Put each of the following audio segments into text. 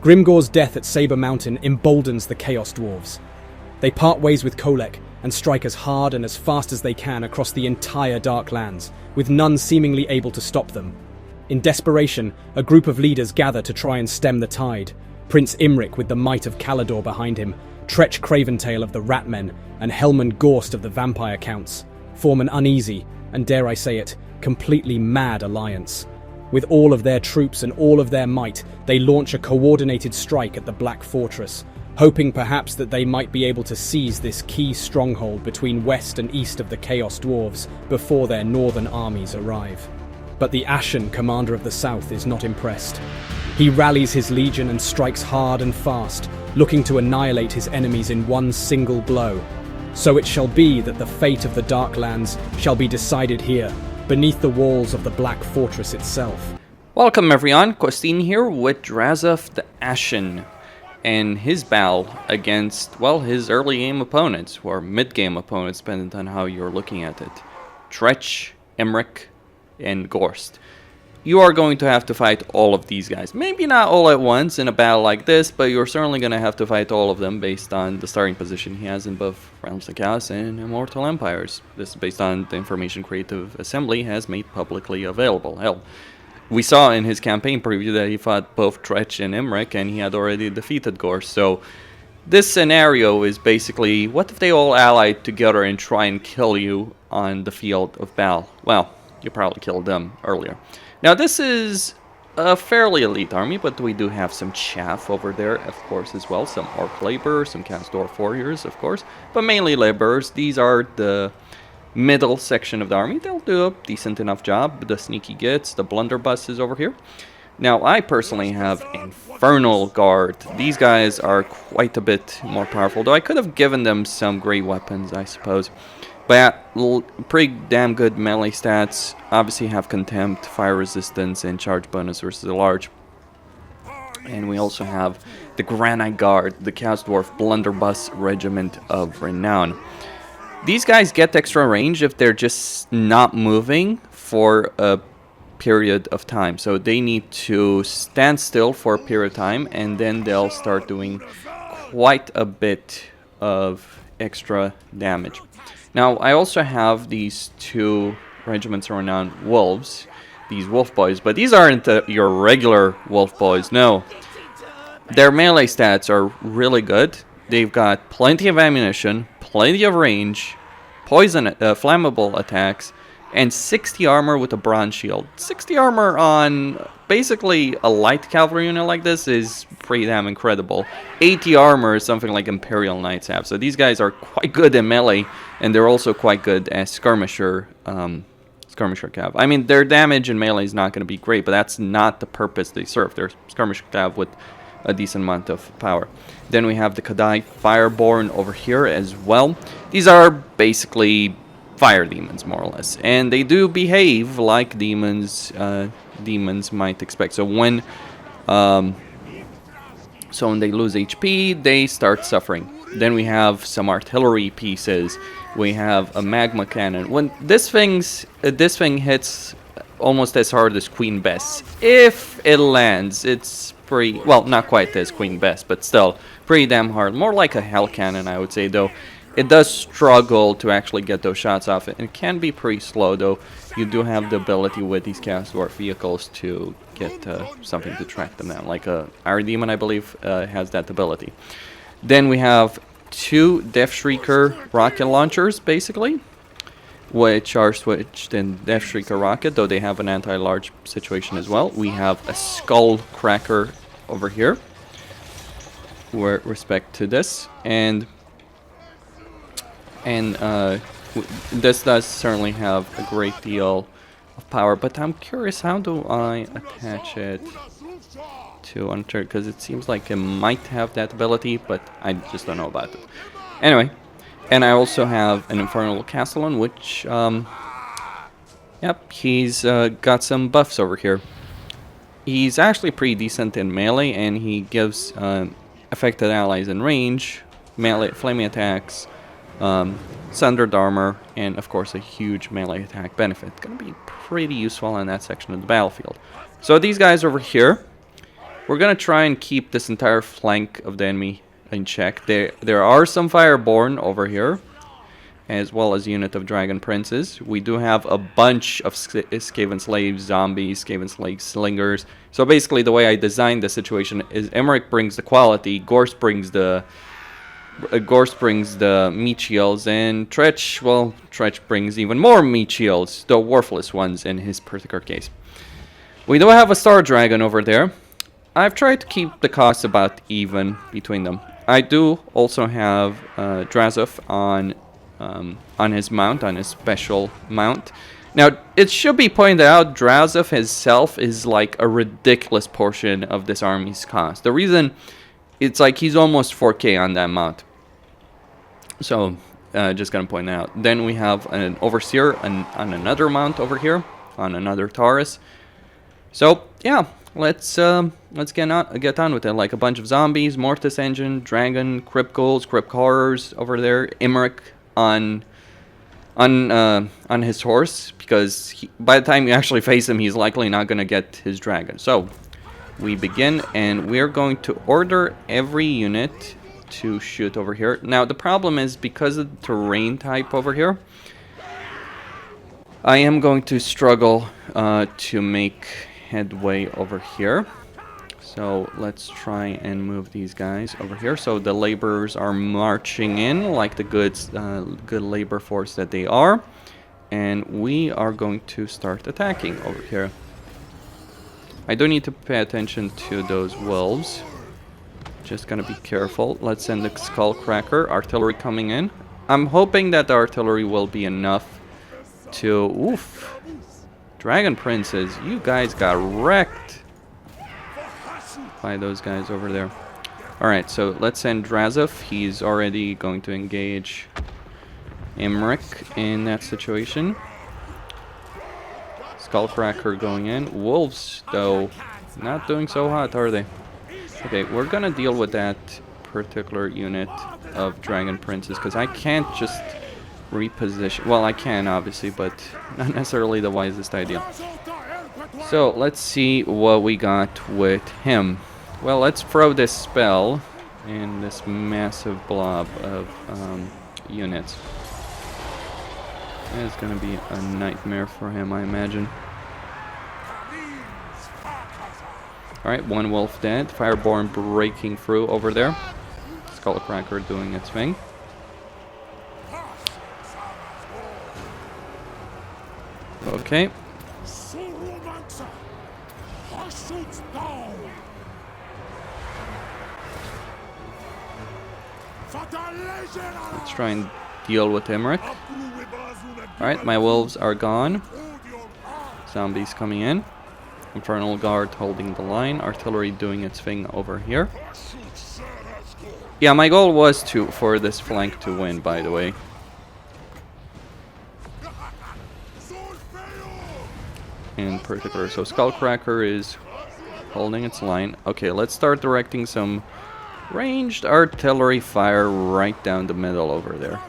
Grimgor's death at Saber Mountain emboldens the Chaos Dwarves. They part ways with Kolek and strike as hard and as fast as they can across the entire Dark Lands, with none seemingly able to stop them. In desperation, a group of leaders gather to try and stem the tide. Prince Imrik with the might of Calador behind him, Tretch Craventail of the Ratmen, and Helman Ghorst of the Vampire Counts form an uneasy, and dare I say it, completely mad alliance. With all of their troops and all of their might, they launch a coordinated strike at the Black Fortress, hoping perhaps that they might be able to seize this key stronghold between west and east of the Chaos Dwarves before their northern armies arrive. But the Ashen, commander of the south, is not impressed. He rallies his legion and strikes hard and fast, looking to annihilate his enemies in one single blow. So it shall be that the fate of the Darklands shall be decided here, beneath the walls of the Black Fortress itself. Welcome everyone, Costin here with Drazhoath the Ashen, and his battle against, well, his early game opponents, or mid-game opponents, depending on how you're looking at it. Tretch, Imrik, and Ghorst. You are going to have to fight all of these guys. Maybe not all at once in a battle like this, but you're certainly going to have to fight all of them based on the starting position he has in both Realms of Chaos and Immortal Empires. This is based on the information Creative Assembly has made publicly available. Hell, we saw in his campaign preview that he fought both Tretch and Imrik, and he had already defeated Ghorst. So this scenario is basically, what if they all allied together and try and kill you on the field of battle? Well, you probably killed them earlier. Now this is a fairly elite army, but we do have some chaff over there, of course, as well. Some Orc laborers, some Chaos Dwarf warriors, of course, but mainly laborers. These are the middle section of the army. They'll do a decent enough job. The sneaky gits, the blunderbuss is over here. Now I personally have Infernal Guard. These guys are quite a bit more powerful, though I could have given them some great weapons, I suppose. But yeah, pretty damn good melee stats. Obviously have Contempt, Fire Resistance, and Charge Bonus versus the Large. And we also have the Granite Guard, the Chaos Dwarf Blunderbuss Regiment of Renown. These guys get extra range if they're just not moving for a period of time. So they need to stand still for a period of time, and then they'll start doing quite a bit of extra damage. Now, I also have these two regiments of renowned wolves, these wolf boys, but these aren't your regular wolf boys, no. Their melee stats are really good. They've got plenty of ammunition, plenty of range, flammable attacks, and 60 armor with a bronze shield. 60 armor on basically a light cavalry unit like this is pretty damn incredible. 80 armor is something like Imperial Knights have. So these guys are quite good in melee, and they're also quite good as skirmisher cav. I mean, their damage in melee is not going to be great, but that's not the purpose they serve. They're skirmisher cav with a decent amount of power. Then we have the Kadai Fireborn over here as well. These are basically fire demons, more or less, and they do behave like demons might expect. So when they lose HP, they start suffering. Then we have some artillery pieces. We have a magma cannon. When this thing hits almost as hard as Queen Bess. If it lands, it's pretty, well, not quite as Queen Bess, but still pretty damn hard. More like a hell cannon, I would say, though. It does struggle to actually get those shots off. It can be pretty slow, though. You do have the ability with these Chaos Dwarf vehicles to get something to track them down. Like our Demon, I believe, has that ability. Then we have two Death Shrieker rocket launchers, basically, which are switched in Death Shrieker rocket, though they have an anti-large situation as well. We have a Skull Cracker over here, with respect to this, and this does certainly have a great deal of power, but I'm curious, how do I attach it to Uncharted? Because it seems like it might have that ability, but I just don't know about it. Anyway, and I also have an Infernal Castellan, which, yep, he's got some buffs over here. He's actually pretty decent in melee, and he gives affected allies in range, melee flaming attacks, sundered armor, and of course a huge melee attack benefit. Gonna be pretty useful in that section of the battlefield. So these guys over here, We're gonna try and keep this entire flank of the enemy in check. There are some Fireborn over here, as well as a unit of Dragon Princes. We do have a bunch of Skaven Slaves, zombies, Skaven Slave Slingers. So basically the way I designed the situation is Imrik brings the quality, Ghorst brings the meat shields, and Tretch, well, Tretch brings even more meat shields, though worthless ones in his particular case. We do have a Star Dragon over there. I've tried to keep the costs about even between them. I do also have Drazhoath on his mount, on his special mount. Now, it should be pointed out, Drazhoath himself is like a ridiculous portion of this army's cost. The reason, it's like he's almost 4k on that mount. So, just gonna point out. Then we have an Overseer on another mount over here, on another Taurus. So, yeah, let's get on with it. Like a bunch of zombies, Mortis Engine, Dragon, Crypt Ghouls, Crypt Horrors over there, Imrik on his horse, because by the time you actually face him, he's likely not going to get his dragon. So we begin, and we're going to order every unit to shoot over here. Now the problem is, because of the terrain type over here, I am going to struggle to make headway over here. So let's try and move these guys over here. So the laborers are marching in like the good labor force that they are. And we are going to start attacking over here. I do need to pay attention to those wolves. Just gonna be careful. Let's send the Skullcracker. Artillery coming in. I'm hoping that the artillery will be enough to... Oof. Dragon Princes, you guys got wrecked by those guys over there. Alright, so let's send Drazhoath. He's already going to engage Imrik in that situation. Skullcracker going in. Wolves, though, not doing so hot, are they? Okay, we're gonna deal with that particular unit of Dragon Princes, because I can't just reposition. Well, I can, obviously, but not necessarily the wisest idea. So, let's see what we got with him. Well, let's throw this spell in this massive blob of units. It's gonna be a nightmare for him, I imagine. Alright, one wolf dead. Fireborn breaking through over there. Skullcracker doing its thing. Okay. Let's try and deal with Imrik. Alright, my wolves are gone. Zombies coming in. Infernal Guard holding the line. Artillery doing its thing over here. Yeah, my goal was for this flank to win, by the way. In particular, so Skullcracker is holding its line. Okay, let's start directing some ranged artillery fire right down the middle over there.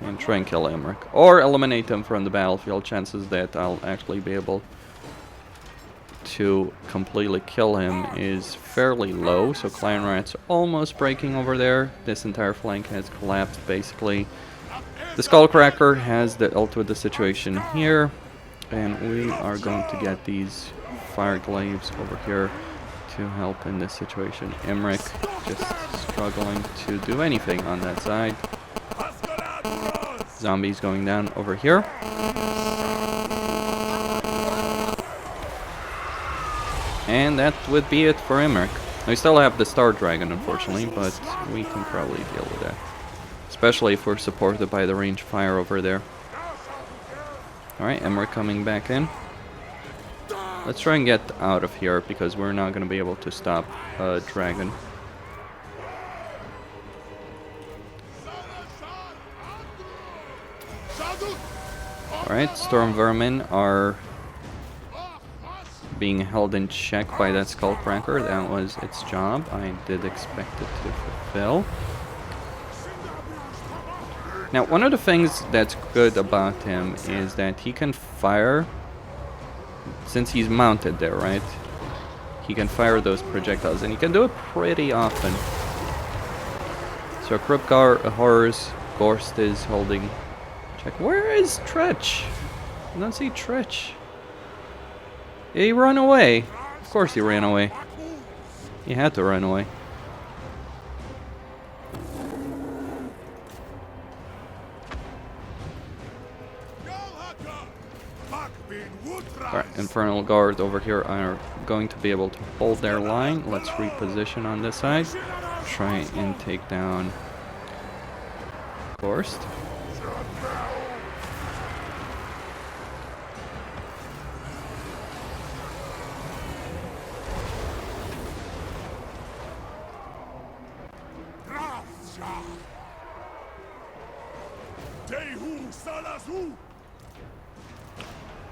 And try and kill Imrik. Or eliminate him from the battlefield. Chances that I'll actually be able to completely kill him is fairly low. So Clan Rat's almost breaking over there. This entire flank has collapsed, basically. The Skullcracker has dealt with the situation here. And we are going to get these fire glaives over here to help in this situation. Imrik just struggling to do anything on that side. Zombies going down over here. And that would be it for Imrik. We still have the Star Dragon, unfortunately, but we can probably deal with that. Especially if we're supported by the range fire over there. Alright, Imrik coming back in. Let's try and get out of here, because we're not going to be able to stop a dragon. Alright, Storm Vermin are being held in check by that Skullcracker. That was its job. I did expect it to fulfill. Now, one of the things that's good about him is that he can fire, since he's mounted there, right? he can fire those projectiles, and he can do it pretty often. So Krupkar, a horse, Ghorst is holding check. Where is Tretch? I don't see Tretch. He ran away. Of course he ran away. He had to run away. Alright, Infernal Guard over here are going to be able to hold their line. Let's reposition on this side. Try and take down Ghorst.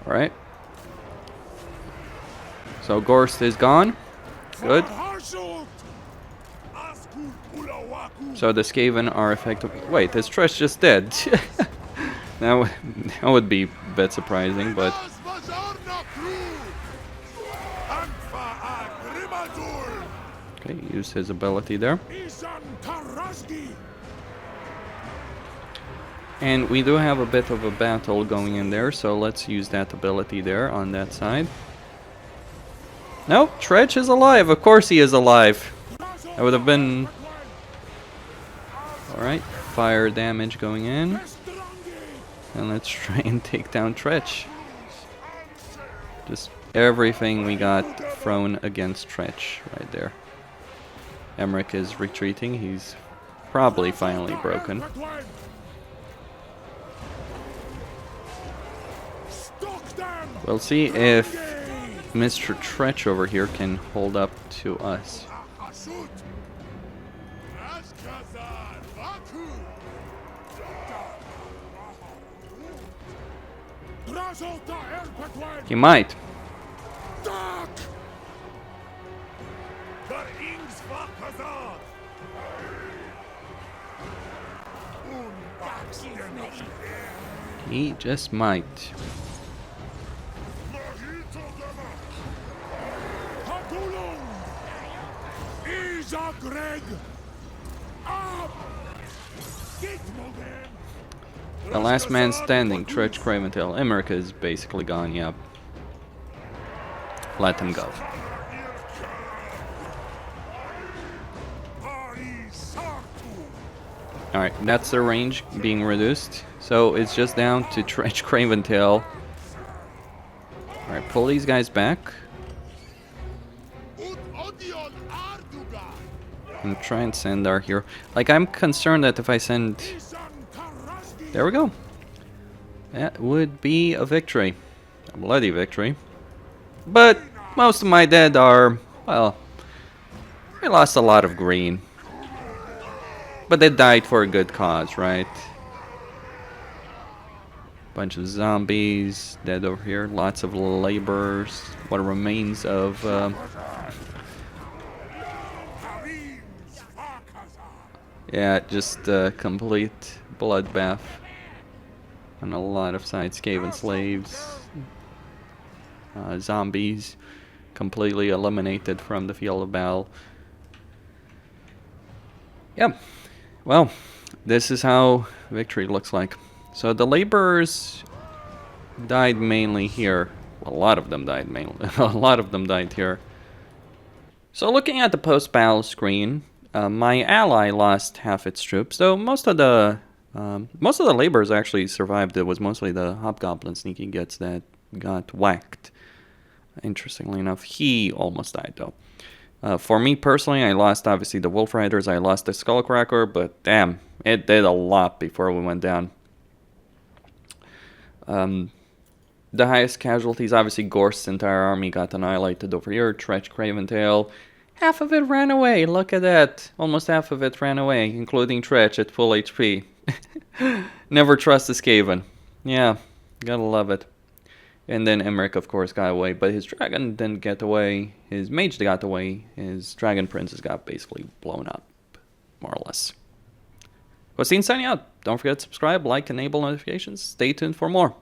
Alright. So Ghorst is gone. Good. So the Skaven are effective. Wait, this Tretch just dead. That would be a bit surprising, but... Okay, use his ability there. And we do have a bit of a battle going in there, so let's use that ability there on that side. No, Tretch is alive. Of course he is alive. That would have been... Alright, fire damage going in. And let's try and take down Tretch. Just everything we got thrown against Tretch right there. Imrik is retreating. He's probably finally broken. We'll see if Mr. Tretch over here can hold up to us. He might. He just might. The last man standing, Tretch, Craventail. Imrik is basically gone, yeah. Let him go. Alright, that's the range being reduced. So it's just down to Tretch, Craventail. Alright, pull these guys back. And try and send our hero. Like, I'm concerned that if I send... There we go. That would be a victory. A bloody victory. But most of my dead are, well, I lost a lot of green. But they died for a good cause, right? Bunch of zombies dead over here. Lots of laborers. What remains of... yeah, just a complete bloodbath. On a lot of sides. Skaven slaves. Zombies. Completely eliminated from the field of battle. Yeah. Well, this is how victory looks like. So the laborers died mainly here. Well, a lot of them died mainly. A lot of them died here. So looking at the post-battle screen, my ally lost half its troops. So most of the laborers actually survived. It was mostly the hobgoblin sneaky gets that got whacked. Interestingly enough, he almost died though. For me personally, I lost obviously the Wolf Riders. I lost the Skullcracker, but damn, it did a lot before we went down. The highest casualties, obviously Ghorst's entire army got annihilated over here. Tretch, Craventail, half of it ran away. Look at that. Almost half of it ran away, including Tretch at full HP. Never trust a Skaven. Yeah, gotta love it. And then Imrik, of course, got away, but his dragon didn't get away. His mage got away. His dragon princess got basically blown up, more or less. Signing out. Don't forget to subscribe, like, enable notifications. Stay tuned for more.